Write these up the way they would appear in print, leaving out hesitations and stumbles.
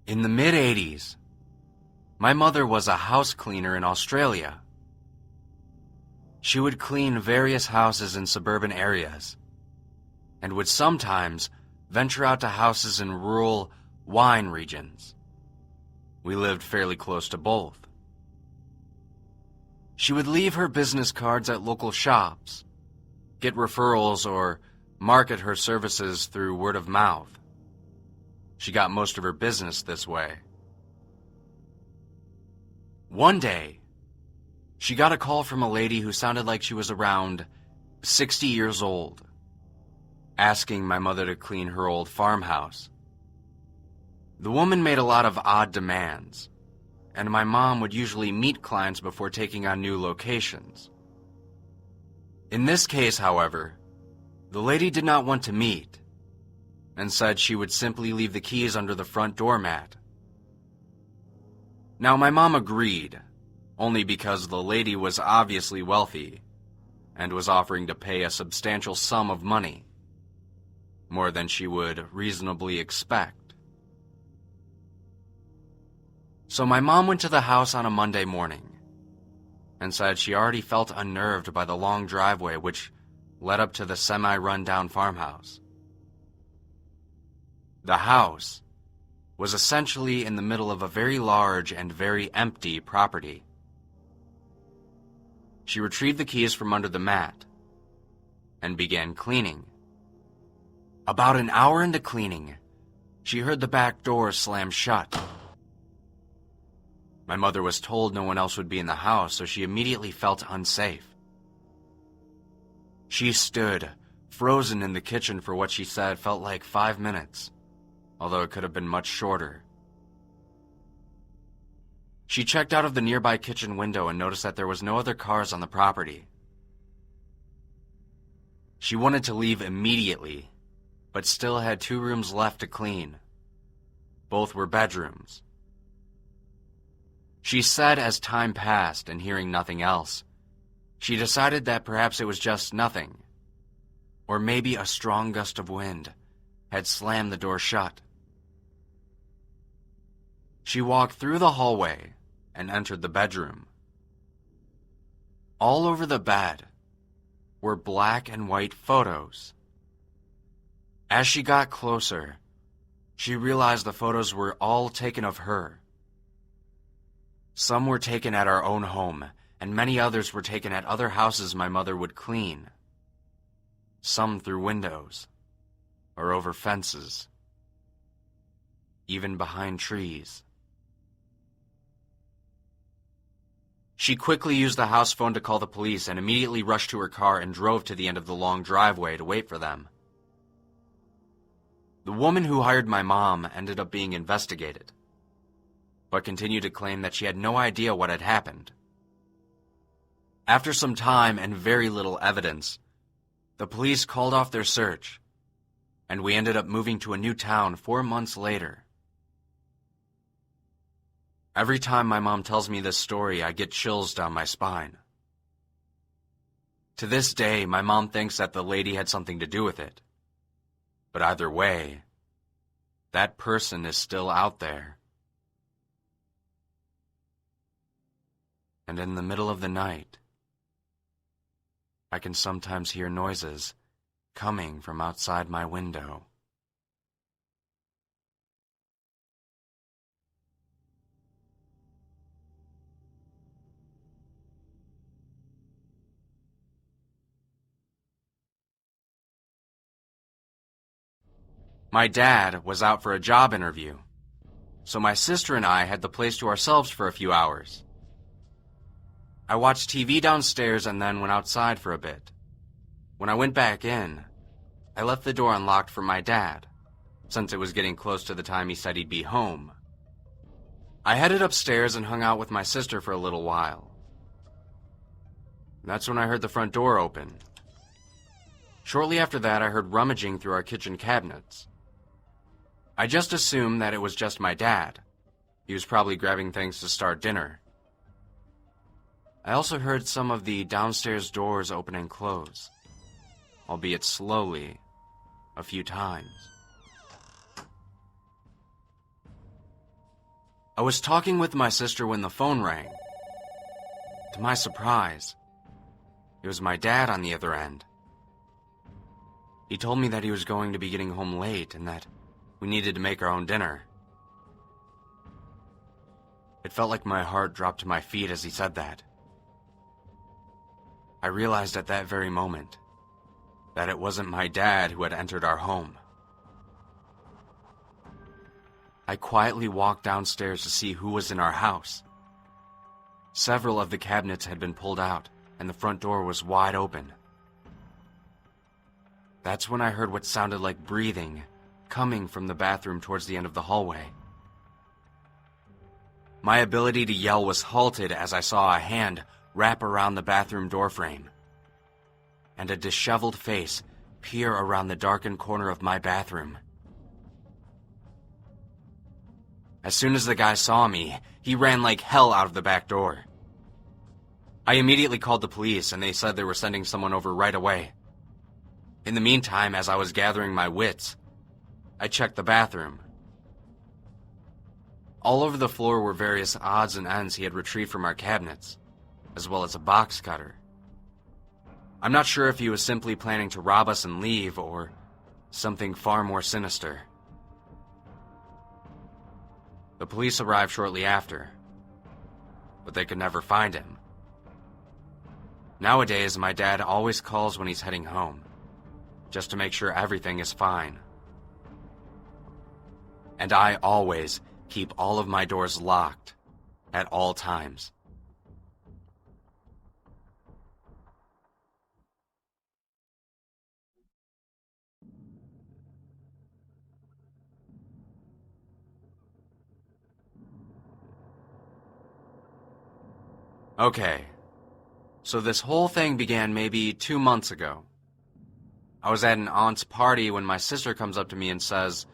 In the mid-'80s, my mother was a house cleaner in Australia. She would clean various houses in suburban areas, and would sometimes venture out to houses in rural wine regions. We lived fairly close to both. She would leave her business cards at local shops, get referrals, or market her services through word of mouth. She got most of her business this way. One day, she got a call from a lady who sounded like she was around 60 years old, asking my mother to clean her old farmhouse. The woman made a lot of odd demands, and my mom would usually meet clients before taking on new locations. In this case, however, the lady did not want to meet, and said she would simply leave the keys under the front doormat. Now, my mom agreed, only because the lady was obviously wealthy, and was offering to pay a substantial sum of money, more than she would reasonably expect. So my mom went to the house on a Monday morning, and said she already felt unnerved by the long driveway which led up to the semi-run-down farmhouse. The house was essentially in the middle of a very large and very empty property. She retrieved the keys from under the mat and began cleaning. About an hour into cleaning, she heard the back door slam shut. My mother was told no one else would be in the house, so she immediately felt unsafe. She stood, frozen in the kitchen for what she said felt like 5 minutes, although it could have been much shorter. She checked out of the nearby kitchen window and noticed that there was no other cars on the property. She wanted to leave immediately, but still had 2 rooms left to clean. Both were bedrooms. She said as time passed and hearing nothing else, she decided that perhaps it was just nothing, or maybe a strong gust of wind had slammed the door shut. She walked through the hallway and entered the bedroom. All over the bed were black and white photos. As she got closer, she realized the photos were all taken of her. Some were taken at our own home, and many others were taken at other houses my mother would clean. Some through windows, or over fences, even behind trees. She quickly used the house phone to call the police and immediately rushed to her car and drove to the end of the long driveway to wait for them. The woman who hired my mom ended up being investigated, but continued to claim that she had no idea what had happened. After some time and very little evidence, the police called off their search, and we ended up moving to a new town 4 months later. Every time my mom tells me this story, I get chills down my spine. To this day, my mom thinks that the lady had something to do with it. But either way, that person is still out there. And in the middle of the night, I can sometimes hear noises coming from outside my window. My dad was out for a job interview, so my sister and I had the place to ourselves for a few hours. I watched TV downstairs and then went outside for a bit. When I went back in, I left the door unlocked for my dad, since it was getting close to the time he said he'd be home. I headed upstairs and hung out with my sister for a little while. That's when I heard the front door open. Shortly after that, I heard rummaging through our kitchen cabinets. I just assumed that it was just my dad. He was probably grabbing things to start dinner. I also heard some of the downstairs doors open and close, albeit slowly, a few times. I was talking with my sister when the phone rang. To my surprise, it was my dad on the other end. He told me that he was going to be getting home late and that we needed to make our own dinner. It felt like my heart dropped to my feet as he said that. I realized at that very moment that it wasn't my dad who had entered our home. I quietly walked downstairs to see who was in our house. Several of the cabinets had been pulled out, and the front door was wide open. That's when I heard what sounded like breathing coming from the bathroom towards the end of the hallway. My ability to yell was halted as I saw a hand wrap around the bathroom doorframe, and a disheveled face peer around the darkened corner of my bathroom. As soon as the guy saw me, he ran like hell out of the back door. I immediately called the police, and they said they were sending someone over right away. In the meantime, as I was gathering my wits, I checked the bathroom. All over the floor were various odds and ends he had retrieved from our cabinets, as well as a box cutter. I'm not sure if he was simply planning to rob us and leave, or something far more sinister. The police arrived shortly after, but they could never find him. Nowadays, my dad always calls when he's heading home, just to make sure everything is fine. And I always keep all of my doors locked at all times. Okay, so this whole thing began maybe 2 months ago. I was at an aunt's party when my sister comes up to me and says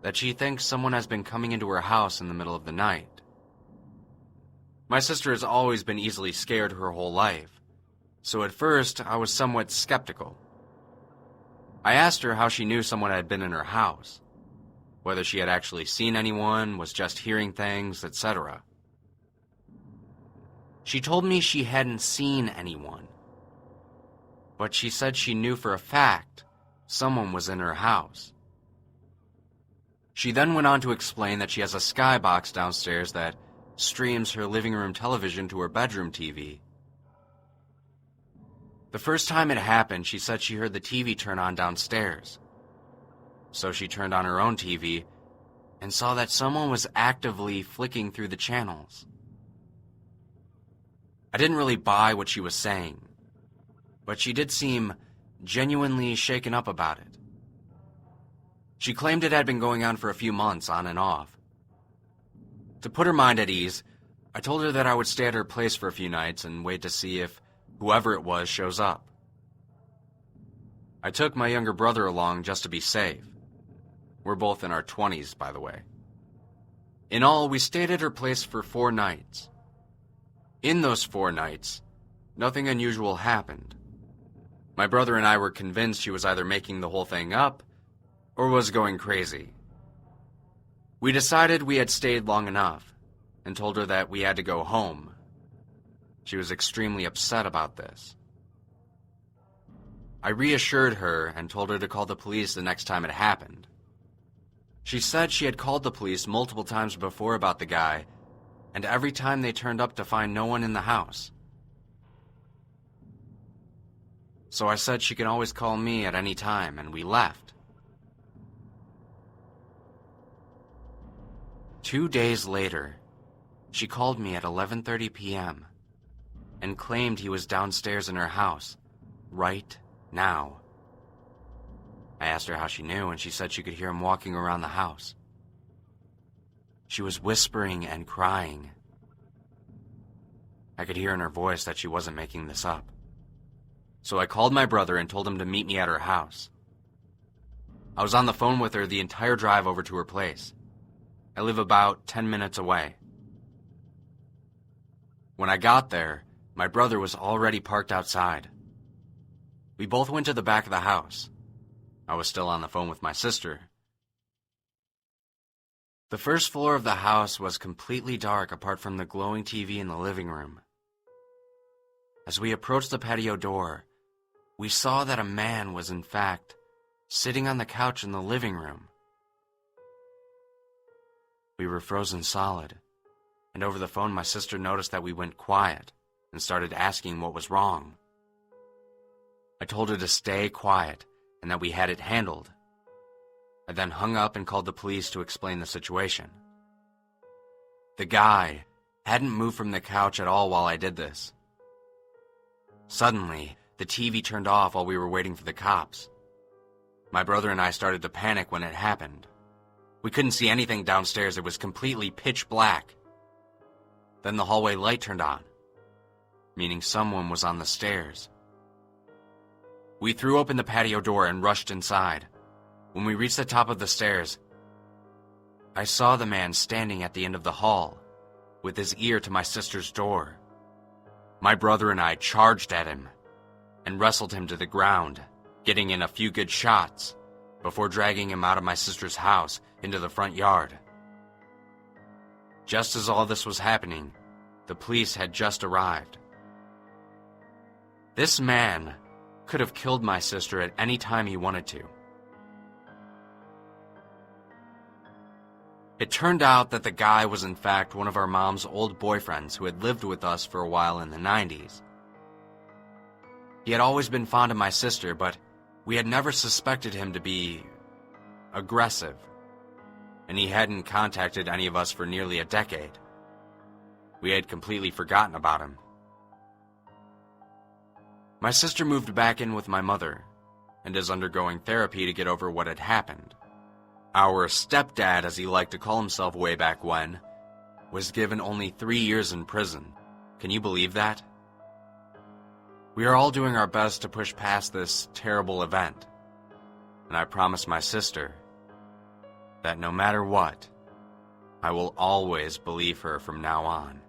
that she thinks someone has been coming into her house in the middle of the night. My sister has always been easily scared her whole life, so at first I was somewhat skeptical. I asked her how she knew someone had been in her house, whether she had actually seen anyone, was just hearing things, etc. She told me she hadn't seen anyone, but she said she knew for a fact someone was in her house. She then went on to explain that she has a skybox downstairs that streams her living room television to her bedroom TV. The first time it happened, she said she heard the TV turn on downstairs. So she turned on her own TV and saw that someone was actively flicking through the channels. I didn't really buy what she was saying, but she did seem genuinely shaken up about it. She claimed it had been going on for a few months, on and off. To put her mind at ease, I told her that I would stay at her place for a few nights and wait to see if whoever it was shows up. I took my younger brother along just to be safe. We're both in our 20s, by the way. In all, we stayed at her place for 4 nights. In those 4 nights, nothing unusual happened. My brother and I were convinced she was either making the whole thing up or was going crazy. We decided we had stayed long enough and told her that we had to go home. She was extremely upset about this. I reassured her and told her to call the police the next time it happened. She said she had called the police multiple times before about the guy, and every time they turned up to find no one in the house. So I said she could always call me at any time, and we left. 2 days later, she called me at 11:30 p.m. and claimed he was downstairs in her house, right now. I asked her how she knew, and she said she could hear him walking around the house. She was whispering and crying. I could hear in her voice that she wasn't making this up. So I called my brother and told him to meet me at her house. I was on the phone with her the entire drive over to her place. I live about 10 minutes away. When I got there, my brother was already parked outside. We both went to the back of the house. I was still on the phone with my sister. The first floor of the house was completely dark apart from the glowing TV in the living room. As we approached the patio door, we saw that a man was in fact sitting on the couch in the living room. We were frozen solid, and over the phone my sister noticed that we went quiet and started asking what was wrong. I told her to stay quiet and that we had it handled. I then hung up and called the police to explain the situation. The guy hadn't moved from the couch at all while I did this. Suddenly, the TV turned off while we were waiting for the cops. My brother and I started to panic when it happened. We couldn't see anything downstairs. It was completely pitch black. Then the hallway light turned on, meaning someone was on the stairs. We threw open the patio door and rushed inside. When we reached the top of the stairs, I saw the man standing at the end of the hall, with his ear to my sister's door. My brother and I charged at him and wrestled him to the ground, getting in a few good shots before dragging him out of my sister's house into the front yard. Just as all this was happening, the police had just arrived. This man could have killed my sister at any time he wanted to. It turned out that the guy was in fact one of our mom's old boyfriends who had lived with us for a while in the 90s. He had always been fond of my sister, but we had never suspected him to be aggressive, and he hadn't contacted any of us for nearly a decade. We had completely forgotten about him. My sister moved back in with my mother, and is undergoing therapy to get over what had happened. Our stepdad, as he liked to call himself way back when, was given only 3 years in prison. Can you believe that? We are all doing our best to push past this terrible event, and I promised my sister that no matter what, I will always believe her from now on.